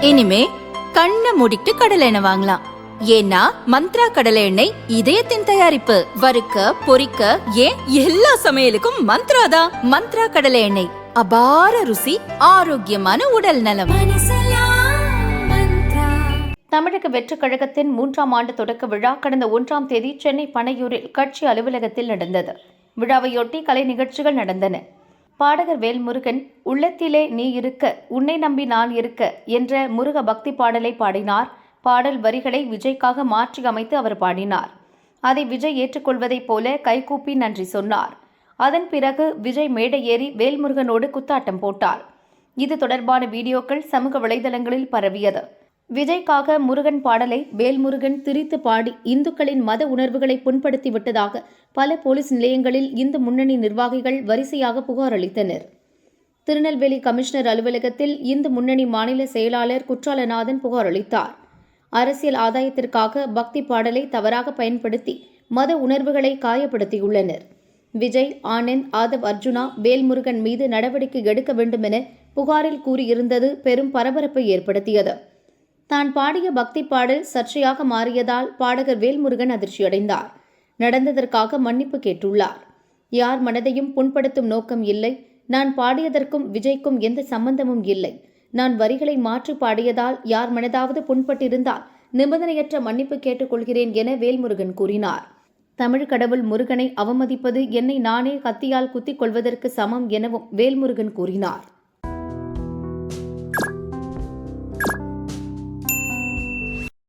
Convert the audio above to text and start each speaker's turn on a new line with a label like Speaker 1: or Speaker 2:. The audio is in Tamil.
Speaker 1: இனிமே கண்ணை மூடிட்டு கடலை எண்ணெய் வாங்கலாம். ஏன்னா மந்த்ரா கடலை எண்ணெய் இதயத்தின் தயாரிப்பு. வறுக்க பொரிக்க ஏன் எல்லா சமையலுக்கும் மந்த்ரா தான். மந்த்ரா கடலை எண்ணெய், அபார ருசி, ஆரோக்கியமான உடல் நலம்.
Speaker 2: தமிழக வெற்றிக் கழகத்தின் 3ஆம் ஆண்டு தொடக்க விழா கடந்த 1ஆம் தேதி சென்னை பனையூரில் கட்சி அலுவலகத்தில் நடந்தது. விழாவையொட்டி கலை நிகழ்ச்சிகள் நடந்தன. பாடகர் வேல்முருகன் உள்ளத்திலே நீ இருக்க உன்னை நம்பி நான் இருக்க என்ற முருக பக்தி பாடலை பாடினார். பாடல் வரிகளை விஜய்க்காக மாற்றி அமைத்து அவர் பாடினார். அதை விஜய் ஏற்றுக்கொள்வதைப் போல கைகூப்பி நன்றி சொன்னார். அதன் பிறகு விஜய் மேடை ஏறி வேல்முருகனோடு குத்தாட்டம் போட்டார். இது தொடர்பான வீடியோக்கள் சமூக வலைதளங்களில் பரவியது. விஜய்க்காக முருகன் பாடலை வேல்முருகன் திரித்து பாடி இந்துக்களின் மத உணர்வுகளை புண்படுத்தி விட்டதாக பல போலீஸ் நிலையங்களில் இந்து முன்னணி நிர்வாகிகள் வரிசையாக புகார் அளித்தனர். திருநெல்வேலி கமிஷனர் அலுவலகத்தில் இந்து முன்னணி மாநில செயலாளர் குற்றாலநாதன் புகார் அளித்தார். அரசியல் ஆதாயத்திற்காக பக்தி பாடலை தவறாக பயன்படுத்தி மத உணர்வுகளை காயப்படுத்தியுள்ளனர். விஜய், ஆனந்த், ஆதவ் அர்ஜுனா வேல்முருகன் மீது நடவடிக்கை எடுக்க வேண்டும் என புகாரில் கூறியிருந்தது பெரும் பரபரப்பை ஏற்படுத்தியது. தான் பாடிய பக்தி பாடல் சர்ச்சையாக மாறியதால் பாடகர் வேல்முருகன் அதிர்ச்சியடைந்தார். நடந்ததற்காக மன்னிப்பு கேட்டுள்ளார். யார் மனதையும் புண்படுத்தும் நோக்கம் இல்லை. நான் பாடியதற்கும் விஜய்க்கும் எந்த சம்பந்தமும் இல்லை. நான் வரிகளை மாற்றி பாடியதால் யார் மனதாவது புண்பட்டிருந்தால் நிபந்தனையற்ற மன்னிப்பு கேட்டுக்கொள்கிறேன் என வேல்முருகன் கூறினார். தமிழ் கடவுள் முருகனை அவமதிப்பது என்னை நானே கத்தியால் குத்திக் கொள்வதற்கு சமம் எனவும் வேல்முருகன் கூறினார்.